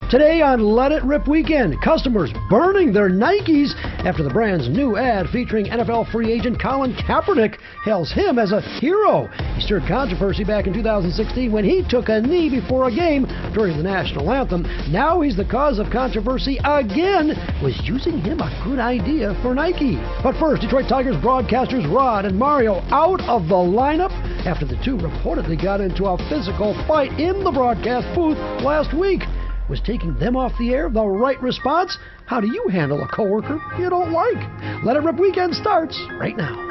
Today on Let It Rip Weekend, customers burning their Nikes after the brand's new ad featuring NFL free agent Colin Kaepernick hails him as a hero. He stirred controversy back in 2016 when he took a knee before a game during the national anthem. Now he's the cause of controversy again. Was using him a good idea for Nike? But first, Detroit Tigers broadcasters Rod and Mario out of the lineup after the two reportedly got into a physical fight in the broadcast booth last week. Was taking them off the air the right response? How do you handle a coworker you don't like? Let It Rip Weekend starts right now.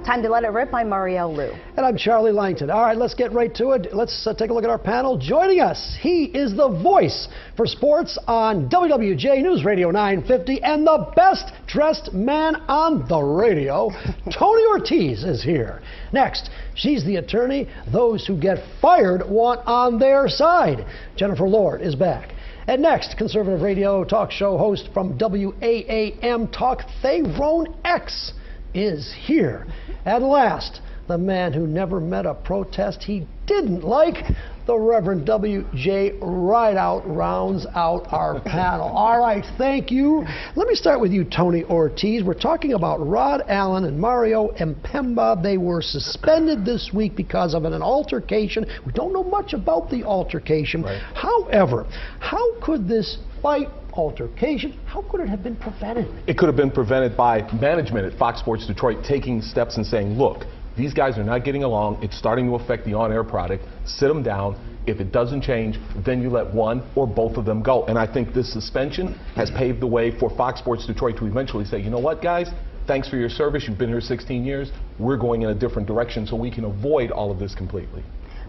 Time to Let It Rip. I'm Marielle Liu. And I'm Charlie Langton. All right, let's get right to it. Let's take a look at our panel. Joining us, he is the voice for sports on WWJ News Radio 950 and the best dressed man on the radio. Tony Ortiz is here. Next, she's the attorney those who get fired want on their side. Jennifer Lord is back. And next, conservative radio talk show host from WAAM Talk, Thayrone X, is here. And last, the man who never met a protest he didn't like, the Reverend W.J. Rideout rounds out our panel. All right, thank you. Let me start with you, Tony Ortiz. We're talking about Rod Allen and Mario Mpemba. They were suspended this week because of an altercation. We don't know much about the altercation. Right. However, how could this fight altercation, how could it have been prevented? It could have been prevented by management at Fox Sports Detroit taking steps and saying, look, these guys are not getting along. It's starting to affect the on-air product. Sit them down. If it doesn't change, then you let one or both of them go. And I think this suspension has paved the way for Fox Sports Detroit to eventually say, you know what, guys? Thanks for your service. You've been here 16 years. We're going in a different direction so we can avoid all of this completely.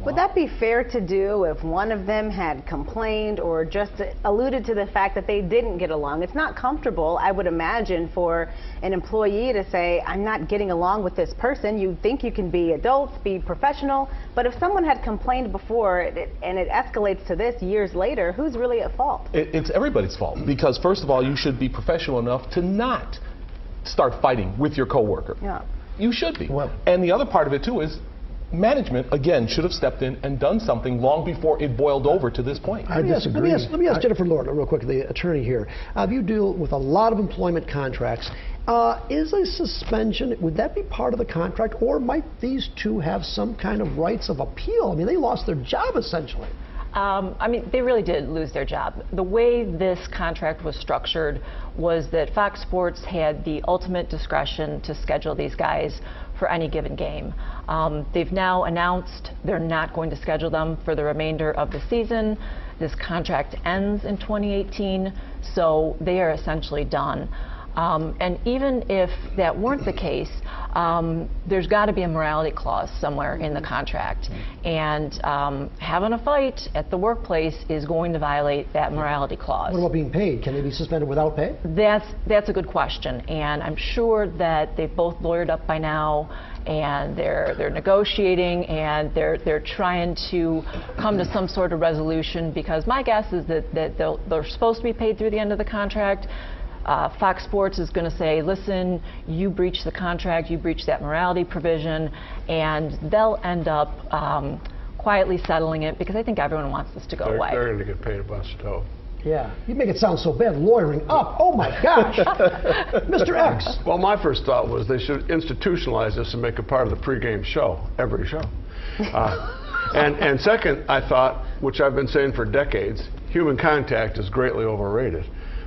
Would that be fair to do if one of them had complained or just alluded to the fact that they didn't get along? It's not comfortable, I would imagine, for an employee to say, I'm not getting along with this person. You think you can be adults, be professional, but if someone had complained before and it escalates to this years later, who's really at fault? It's everybody's fault because, first of all, you should be professional enough to not start fighting with your coworker. Yeah. You should be. Well, and the other part of it, too, is management, again, should have stepped in and done something long before it boiled over to this point. I disagree. Let me ask Jennifer Lord real quick, the attorney here. You deal with a lot of employment contracts. Is a suspension, would that be part of the contract, or might these two have some kind of rights of appeal? I mean, they lost their job essentially. I mean, they really did lose their job. The way this contract was structured was that Fox Sports had the ultimate discretion to schedule these guys for any given game. They've now announced they're not going to schedule them for the remainder of the season. This contract ends in 2018, so they are essentially done. And even if that weren't the case, there's got to be a morality clause somewhere in the contract. And having a fight at the workplace is going to violate that morality clause. What about being paid? Can they be suspended without pay? That's a good question. And I'm sure that they've both lawyered up by now, and they're negotiating, and they're trying to come to some sort of resolution, because my guess is that they're supposed to be paid through the end of the contract. Fox Sports is going to say, listen, you breached the contract, you breached that morality provision, and they'll end up quietly settling it, because I think everyone wants this to go away. They're going to get paid a bunch of dough. Yeah, you make it sound so bad, lawyering up. Oh my gosh. Mr. X. Well, my first thought was they should institutionalize this and make it part of the pregame show, every show. And second, I thought, which I've been saying for decades, human contact is greatly overrated.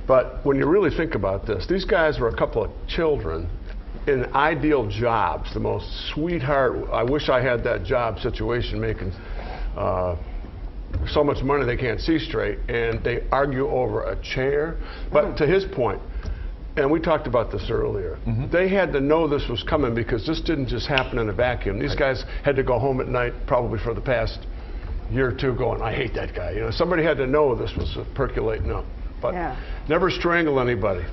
But when you really think about this, these guys were a couple of children in ideal jobs, the most sweetheart, I wish I had that job situation, making so much money they can't see straight, and they argue over a chair. But to his point, and we talked about this earlier, they had to know this was coming, because this didn't just happen in a vacuum. These guys had to go home at night probably for the past year or two going, I hate that guy. You know, somebody had to know this was percolating up. But never strangle anybody.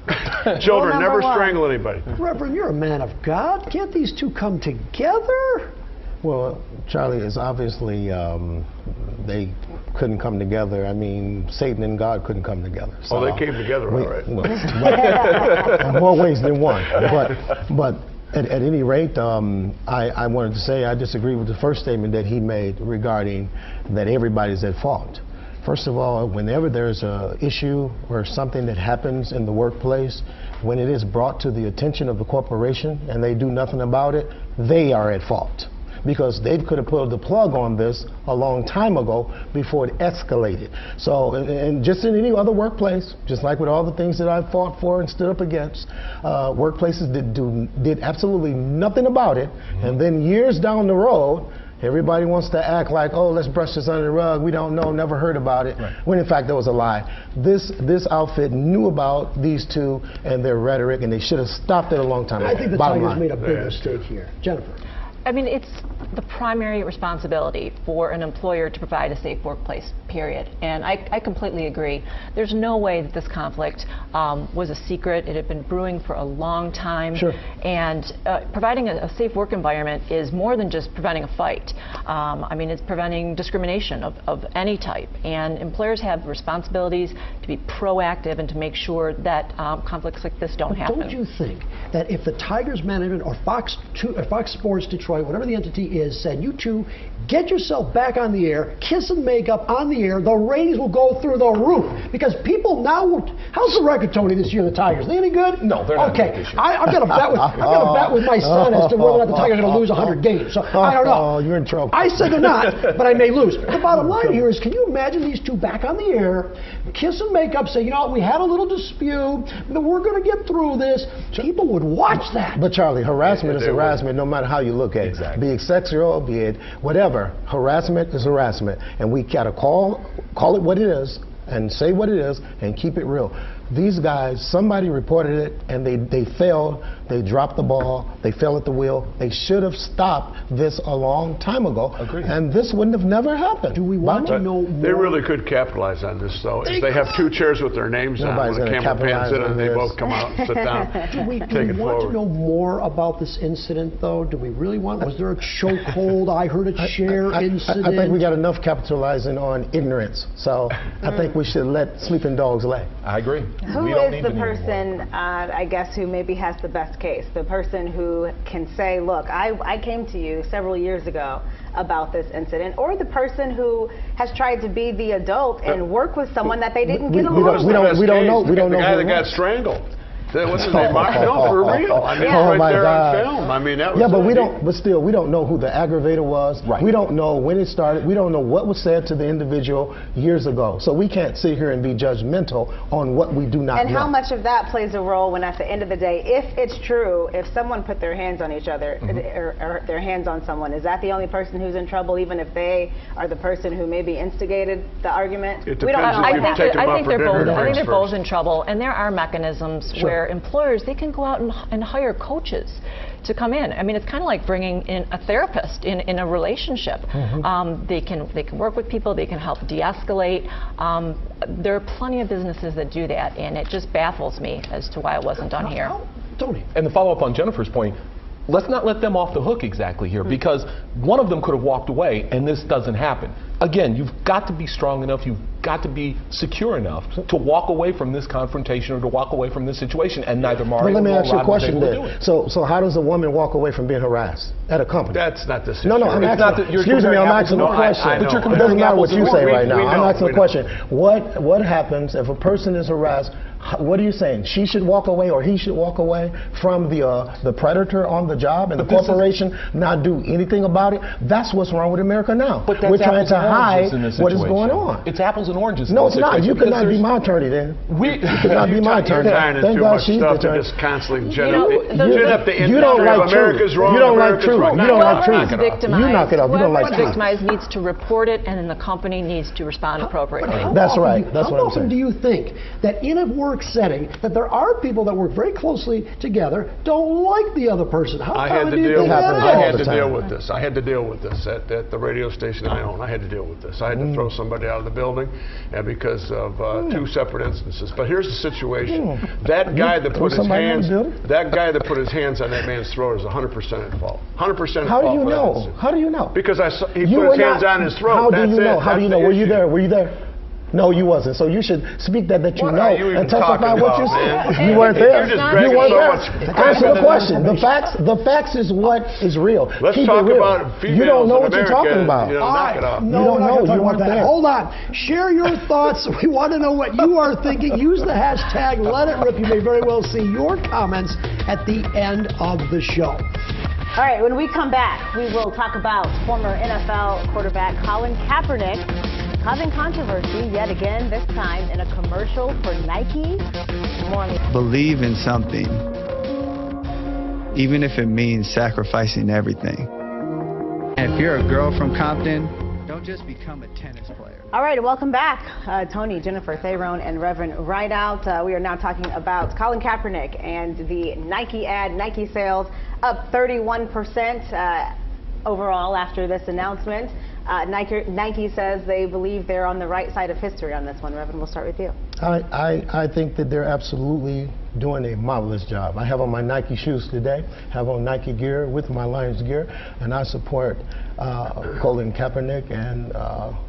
Children, never strangle anybody. Reverend, you're a man of God. Can't these two come together? Well, Charlie, is obviously they couldn't come together. I mean, Satan and God couldn't come together. So they came together, all right. Well, in more ways than one. But At any rate, I wanted to say I disagree with the first statement that he made regarding that everybody's at fault. First of all, whenever there's an issue or something that happens in the workplace, when it is brought to the attention of the corporation and they do nothing about it, they are at fault. Because they could have pulled the plug on this a long time ago before it escalated. So, and just in any other workplace, just like with all the things that I've fought for and stood up against, workplaces did absolutely nothing about it, and then years down the road, everybody wants to act like, oh, let's brush this under the rug. We don't know, never heard about it. Right. When in fact that was a lie. This outfit knew about these two and their rhetoric, and they should have stopped it a long time ago. I think the Tigers made a big mistake here. Jennifer. I mean, it's the primary responsibility for an employer to provide a safe workplace, period. And I completely agree. There's no way that this conflict was a secret. It had been brewing for a long time. Sure. And providing a safe work environment is more than just preventing a fight. I mean, it's preventing discrimination of any type. And employers have responsibilities to be proactive and to make sure that conflicts like this don't happen. Don't you think that if the Tigers management or Fox Sports Detroit, whatever the entity is, said, you two, get yourself back on the air, kiss and make up on the air, the ratings will go through the roof. Because people now, how's the record, Tony, this year, the Tigers? They any good? No, they're not. Okay, I've got a bet with my son as to whether or not the Tigers are going to lose 100 games. So I don't know. Oh, you're in trouble. I said they're not, but I may lose. The bottom line here is, can you imagine these two back on the air, kiss and make up, say, you know, we had a little dispute, but we're going to get through this. People would watch that. But Charlie, harassment is harassment no matter how you look at it. Exactly. Be it sexual, be it whatever. Harassment is harassment. And we got to call it what it is and say what it is and keep it real. These guys, somebody reported it and they failed. They dropped the ball. They fell at the wheel. They should have stopped this a long time ago. Agreed. And this wouldn't have never happened. Do we want to know more? They really could capitalize on this, though. If they have two chairs with their names on, when the camera pans in and they both come out and sit down. Do we want to know more about this incident, though? Do we really want? Was there a chokehold? I heard a chair incident. I think we got enough capitalizing on ignorance. So I think we should let sleeping dogs lay. I agree. Who is the person, I guess, who maybe has the best case? The person who can say, look, I came to you several years ago about this incident, or the person who has tried to be the adult and work with someone that they didn't get along with? We don't know. We don't know. The guy that got strangled. What's his name? No, for real. I mean, oh right there God. on film. I mean, that was. Yeah, but we don't. But still, we don't know who the aggravator was. Right. We don't know when it started. We don't know what was said to the individual years ago. So we can't sit here and be judgmental on what we do not know. And how much of that plays a role when, at the end of the day, if it's true, if someone put their hands on each other or their hands on someone, is that the only person who's in trouble, even if they are the person who maybe instigated the argument? It depends if you've taken them out for dinner. I think they're both in trouble, and there are mechanisms where employers they can go out and hire coaches to come in. I mean, it's kind of like bringing in a therapist in a relationship. They can work with people. They can help de-escalate. There are plenty of businesses that do that, and it just baffles me as to why it wasn't done here. Tony. And to follow up on Jennifer's point, let's not let them off the hook exactly here, because one of them could have walked away and this doesn't happen. Again, you've got to be strong enough, you've got to be secure enough to walk away from this confrontation or to walk away from this situation, and neither Mario nor Rod. Let me ask you a question then. So how does a woman walk away from being harassed at a company? That's not the situation. No, I'm asking. Excuse me, I'm asking a question. It doesn't matter what you say right now. I'm asking a question. What happens if a person is harassed? What are you saying? She should walk away, or he should walk away from the predator on the job, and the corporation not do anything about it? That's what's wrong with America now. But that's we're trying to hide what is situation. going on. It's apples and oranges. No, it's not. You could not be my attorney then. You could not be my attorney. Thank God she's the attorney. Just constantly generate up the you don't like America's wrong. You don't like truth. You don't like truth. You knock it off. You don't like truth. Victimized needs to report it, and then the company needs to respond appropriately. That's right. That's what I'm saying. How often do you think that in a work setting that there are people that work very closely together don't like the other person? I had to deal with this. I had to deal with this at the radio station I own. I had to deal with this. I had to throw somebody out of the building, and because of two separate instances. But here's the situation: that guy that put his hands on that man's throat is 100% at fault. 100% at fault. How do you know? How do you know? Because he put his hands on his throat. How do you know? How do you know? Were you there? Were you there? No, you wasn't. So you should speak that you What know are you even and testify talking what about, you man? said. You weren't there. You're just You dragging weren't so there. much. Answer the question. The facts is what is real. Let's Keep talk it real. about females You don't know in what you're America, talking about. you know, knock it off. No, You don't we're not know. gonna talk You about weren't that. there. Hold on. Share your thoughts. We want to know what you are thinking. Use the hashtag Let It Rip. You may very well see your comments at the end of the show. All right, when we come back, we will talk about former NFL quarterback Colin Kaepernick causing controversy yet again, this time in a commercial for Nike. More on the Believe in something, even if it means sacrificing everything. And if you're a girl from Compton, don't just become a tennis player. All right, welcome back, Tony, Jennifer, Thayrone, and Reverend Rideout. We are now talking about Colin Kaepernick and the Nike ad. Nike sales up 31% overall after this announcement. Nike says they believe they're on the right side of history on this one. Reverend, we'll start with you. I think that they're absolutely doing a marvelous job. I have on my Nike shoes today, have on Nike gear with my Lions gear, and I support Colin Kaepernick and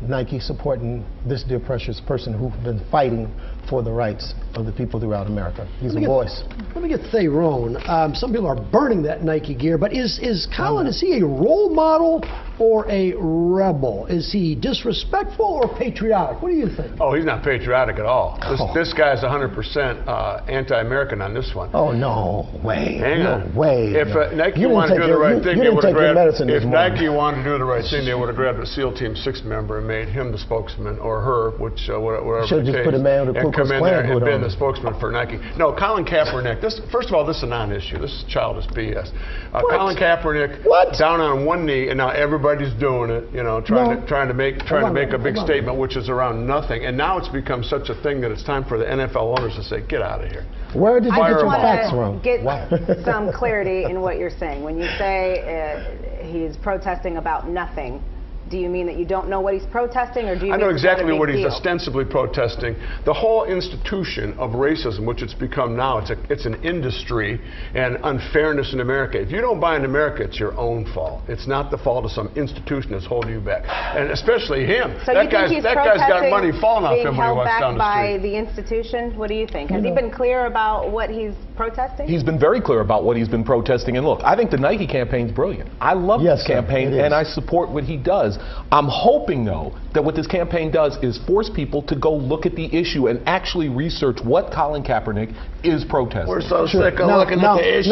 Nike supporting this dear precious person who's been fighting for the rights of the people throughout America. He's a voice. Let me get Thayrone. Some people are burning that Nike gear, but is Colin, is he a role model or a rebel? Is he disrespectful or patriotic? What do you think? Oh, he's not patriotic at all. This guy's 100% anti-American on this one. Oh, no way. Hang on. No way. If no. Nike wanted to do the right thing, they would have grabbed. If morning. Nike wanted to do the right thing, they would have grabbed a SEAL Team 6 member and made him the spokesman, or her, which whatever. Should just put a man with a Ku Klux come in there Klan and hood been on. the spokesman for Nike. No, Colin Kaepernick. First of all, this is a non-issue. This is childish BS. Colin Kaepernick down on one knee, and now everybody's doing it. You know, trying to make a big statement, which is around nothing. And now it's become such a thing that it's time for the NFL owners to say, "Get out of here." Where did you get your facts I from? just want to get some clarity in what you're saying. When you say he's protesting about nothing, do you mean that you don't know what he's protesting, or do you I mean know it's not a exactly big what he's deal? ostensibly protesting. The whole institution of racism, which it's become now, it's an industry, and unfairness in America. If you don't buy in America, it's your own fault. It's not the fault of some institution that's holding you back, and especially him. So that you guy's think he's got money falling off being him when he held walks back down the by street. the institution? What do you think? Has he been clear about what he's protesting? He's been very clear about what he's been protesting. And look, I think the Nike campaign's brilliant. I love this campaign, and I support what he does. I'm hoping, though, that what this campaign does is force people to go look at the issue and actually research what Colin Kaepernick is protesting. We're so sick of looking at the issue,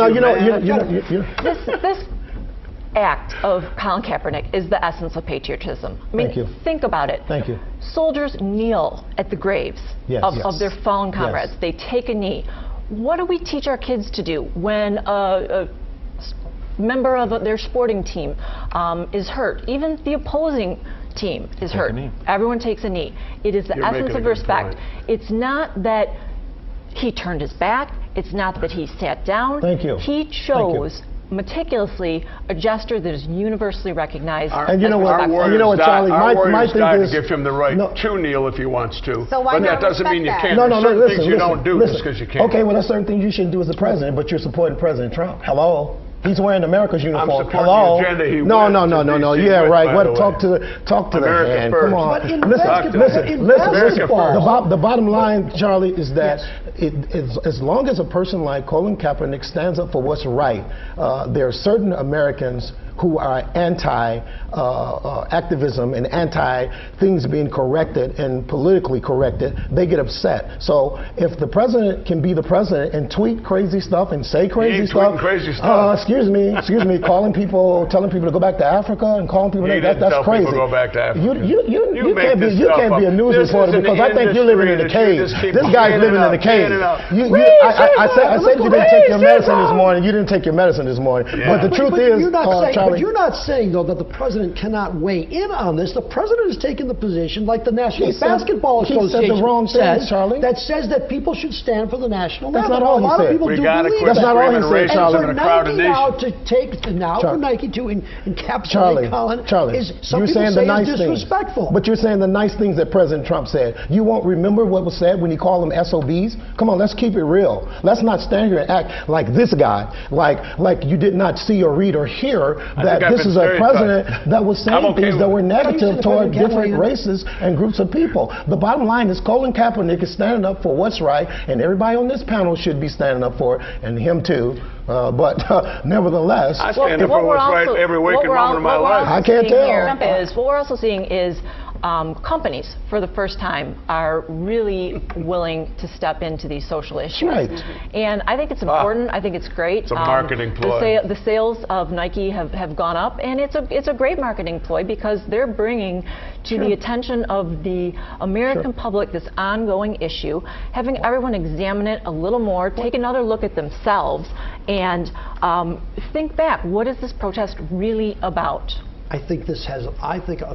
This act of Colin Kaepernick is the essence of patriotism. I mean, think about it. Thank you. Soldiers kneel at the graves of their fallen comrades. They take a knee. What do we teach our kids to do when a member of their sporting team is hurt? Even the opposing team is hurt. Everyone takes a knee. It is the essence of respect. It's not that he turned his back. It's not that he sat down. Thank you. He chose meticulously a gesture that is universally recognized. And you know what, Charlie, my thing is to give him the right to kneel if he wants to. So why but that not doesn't mean you respect can't. that? There's certain things you don't do just because you can't. Okay, well, there's certain things you shouldn't do as a president, but you're supporting President Trump. Hello? He's wearing America's uniform. I'm supporting Hello? the agenda he No. DC Yeah, with, right. by What? the Talk to America the hand. first. Come on. But in Listen. basketball, The bottom line, Charlie, is that as long as a person like Colin Kaepernick stands up for what's right, there are certain Americans who are anti-activism and anti-things being corrected and politically corrected. They get upset. So if the president can be the president and tweet crazy stuff and say crazy stuff, excuse me, telling people to go back to Africa and calling people that's crazy. People go back to Africa. You can't be a news reporter because I think you're living in a cave. This guy's living in a cave. I said you didn't take your medicine this morning. You didn't take your medicine this morning. But the truth is, but you're not saying, though, that the president cannot weigh in on this. The president has taken the position, like the National Basketball Association says, that says that people should stand for the national That's anthem. not all he said. A lot of people do believe That's not all he said, Charlie. And for Nike to encapsulate Colin, some people say is disrespectful. But you're saying the nice things that President Trump said. You won't remember what was said when he called them SOBs? Come on, let's keep it real. Let's not stand here and act like this guy, like you did not see or read or hear that this is a president that was saying things that were negative toward different races and groups of people. The bottom line is Colin Kaepernick is standing up for what's right, and everybody on this panel should be standing up for it, and him too. But nevertheless, I stand up for what's right every waking moment of my life. I can't tell. What we're also seeing is companies, for the first time, are really willing to step into these social issues. Right. And I think it's important. I think it's great. It's a marketing ploy. The sales of Nike have gone up, and it's a great marketing ploy because they're bringing to the attention of the American public this ongoing issue, having everyone examine it a little more, take another look at themselves, and think back. What is this protest really about? I think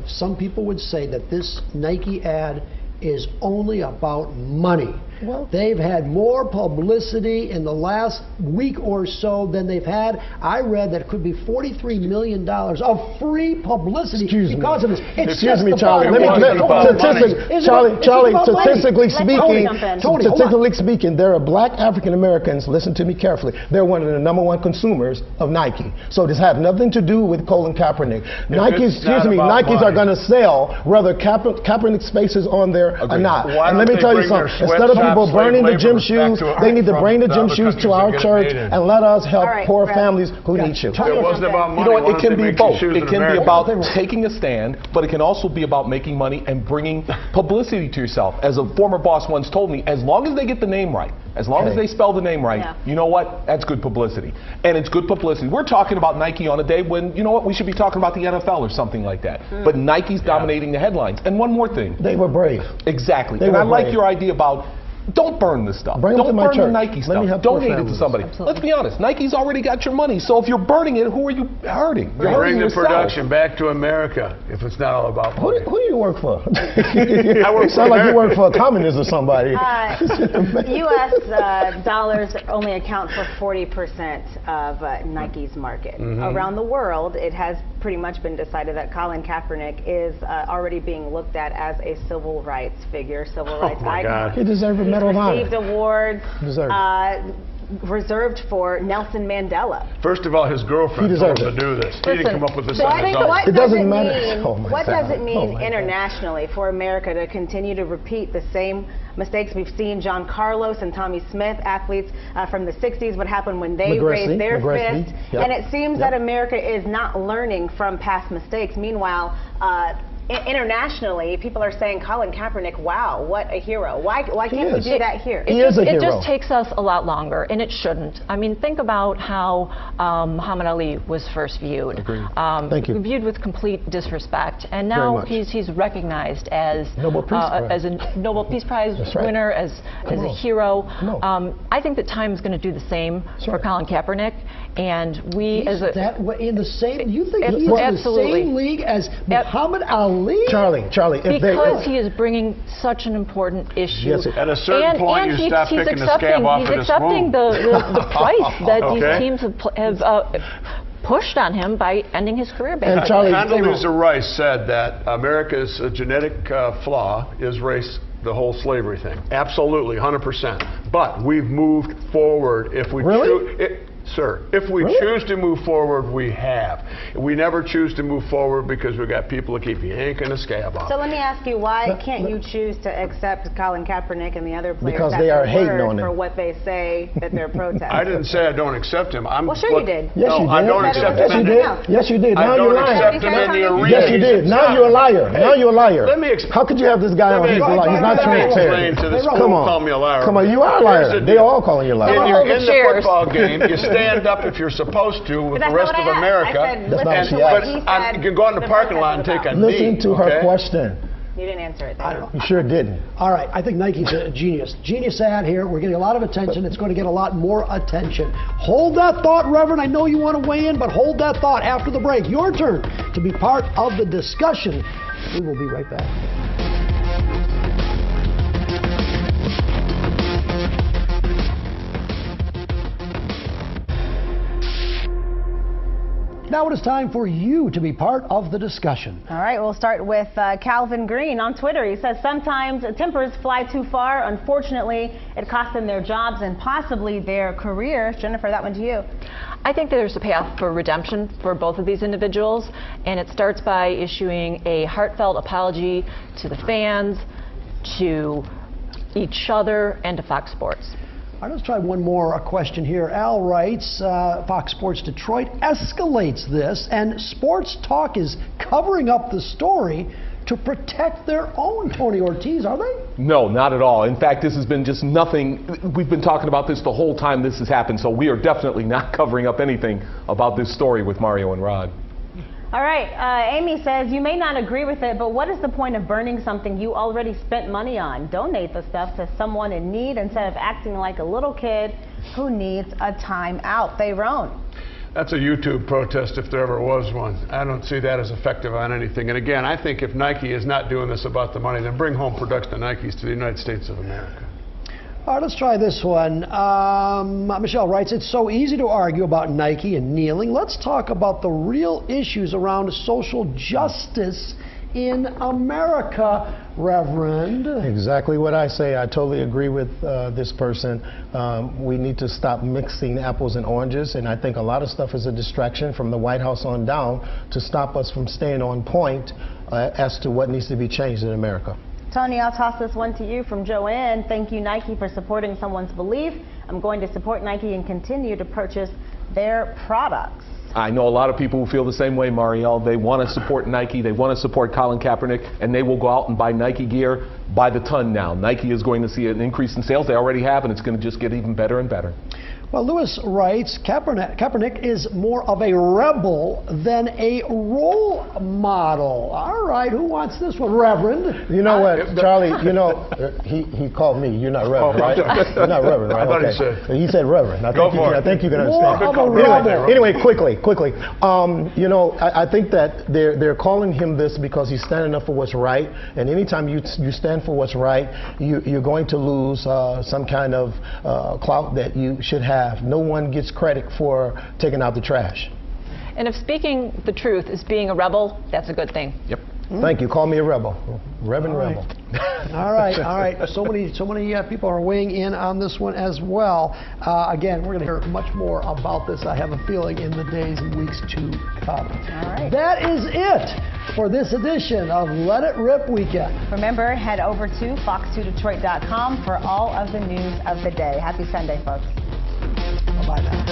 some people would say that this Nike ad is only about money. Well, they've had more publicity in the last week or so than they've had. I read that it could be $43 million of free publicity because of this. Excuse me, Charlie. Statistically speaking, there are black African Americans, listen to me carefully, they're one of the #1 consumers of Nike. So this has nothing to do with Colin Kaepernick. Nikes are going to sell whether Kaepernick spaces on there or not. And let me tell you something. Instead of people burning the gym shoes, they need to bring the gym shoes to our church and let us help poor families who need shoes. It wasn't about money. You know what? It can be both. It can be about taking a stand, but it can also be about making money and bringing publicity to yourself. As a former boss once told me, as long as they get the name right, as long as they spell the name right, you know what? That's good publicity. And it's good publicity. We're talking about Nike on a day when, you know what, we should be talking about the NFL or something like that. But Nike's dominating the headlines. And one more thing. They were brave. Exactly. And I like your idea about don't burn this stuff. Don't burn the Nike stuff. Donate it to somebody. Let's be honest. Nike's already got your money. So if you're burning it, who are you hurting? You're hurting Bring the yourself. production back to America if it's not all about money. Who do you work for? I work sound like you work for a communist or somebody. U.S. dollars only account for 40% of Nike's market. Around the world, it has pretty much been decided that Colin Kaepernick is already being looked at as a civil rights figure, civil rights icon. He deserves a Medal of Honor. Received awards reserved for Nelson Mandela. First of all, his girlfriend told him to do this. He didn't come up with this on his own. It doesn't matter. What does it mean internationally for America to continue to repeat the same mistakes we've seen? John Carlos and Tommy Smith, athletes from the 60s, what happened when they raised their fist. And it seems that America is not learning from past mistakes. Meanwhile, internationally, people are saying Colin Kaepernick, wow, what a hero. Why can't we do that here? It just takes us a lot longer, and it shouldn't. I mean, think about how Muhammad Ali was first viewed. Thank you. Viewed with complete disrespect, and now he's recognized as a Nobel Peace Prize winner, as a hero. I think that time is going to do the same for Colin Kaepernick, and we you think he's in the same league as Muhammad Ali? Charlie, because he is bringing such an important issue. Yes, at a certain point, you stop picking the scab off of this wound. He's accepting the price that these teams have pushed on him by ending his career. And Charlie, Condoleezza Rice said that America's genetic flaw is race. The whole slavery thing. Absolutely, 100%. But we've moved forward if we Sir, if we choose to move forward, we have. We never choose to move forward because we've got people that keep yanking the scab off. So let me ask you, why can't you choose to accept Colin Kaepernick and the other players because they are hating on him for what they say that they're protesting? I didn't say I don't accept him. Well, sure you did. Yes, you did. I don't accept him. Yes, you did. Now you're lying. I don't accept him in the arena. Yes, you did. Now you're a liar. Now you're a liar. Let me explain. How could you have this guy on? He's a liar. He's not transparent. Come on. Call me a liar. Come on, you are a liar. They all calling you a liar. In the football game, you stand up if you're supposed to with the rest of America. You can go out in the parking lot and take a knee. Listen to her question. You didn't answer it. You sure didn't. All right, I think Nike's a genius. Genius ad here. We're getting a lot of attention. It's going to get a lot more attention. Hold that thought, Reverend. I know you want to weigh in, but hold that thought after the break. Your turn to be part of the discussion. We will be right back. Now it is time for you to be part of the discussion. All right, we'll start with Calvin Green on Twitter. He says sometimes tempers fly too far. Unfortunately, it costs them their jobs and possibly their careers. Jennifer, that one to you. I think there's a path for redemption for both of these individuals, and it starts by issuing a heartfelt apology to the fans, to each other, and to Fox Sports. All right, let's try one more question here. Al writes, Fox Sports Detroit escalates this, and Sports Talk is covering up the story to protect their own Tony Ortiz, are they? No, not at all. In fact, this has been just nothing. We've been talking about this the whole time this has happened, so we are definitely not covering up anything about this story with Mario and Rod. All right, Amy says, you may not agree with it, but what is the point of burning something you already spent money on? Donate the stuff to someone in need instead of acting like a little kid who needs a time out. They roan. That's a YouTube protest if there ever was one. I don't see that as effective on anything. And again, I think if Nike is not doing this about the money, then bring home production of Nikes to the United States of America. All right, let's try this one. Michelle writes, it's so easy to argue about Nike and kneeling. Let's talk about the real issues around social justice in America, Reverend. Exactly what I say. I totally agree with this person. We need to stop mixing apples and oranges, and I think a lot of stuff is a distraction from the White House on down to stop us from staying on point as to what needs to be changed in America. Tony, I'll toss this one to you from Joanne. Thank you, Nike, for supporting someone's belief. I'm going to support Nike and continue to purchase their products. I know a lot of people who feel the same way, Marielle. They want to support Nike, they want to support Colin Kaepernick, and they will go out and buy Nike gear by the ton now. Nike is going to see an increase in sales. They already have, and it's going to just get even better and better. Well, Lewis writes, Kaepernick is more of a rebel than a role model. All right, who wants this one? Reverend. You know what, Charlie, you know, he called me. You're not Reverend, right? You're not Reverend, right? I thought okay. He said Reverend. I think you can understand. More of a rebel. Anyway, quickly. You know, I think that they're calling him this because he's standing up for what's right. And anytime you stand for what's right, you're going to lose some kind of clout that you should have. No one gets credit for taking out the trash. And if speaking the truth is being a rebel, that's a good thing. Yep. Thank you. Call me a rebel. Reverend Rebel. All right. So many people are weighing in on this one as well. Again, we're going to hear much more about this, I have a feeling, in the days and weeks to come. All right. That is it for this edition of Let It Rip Weekend. Remember, head over to fox2detroit.com for all of the news of the day. Happy Sunday, folks. Bye-bye now.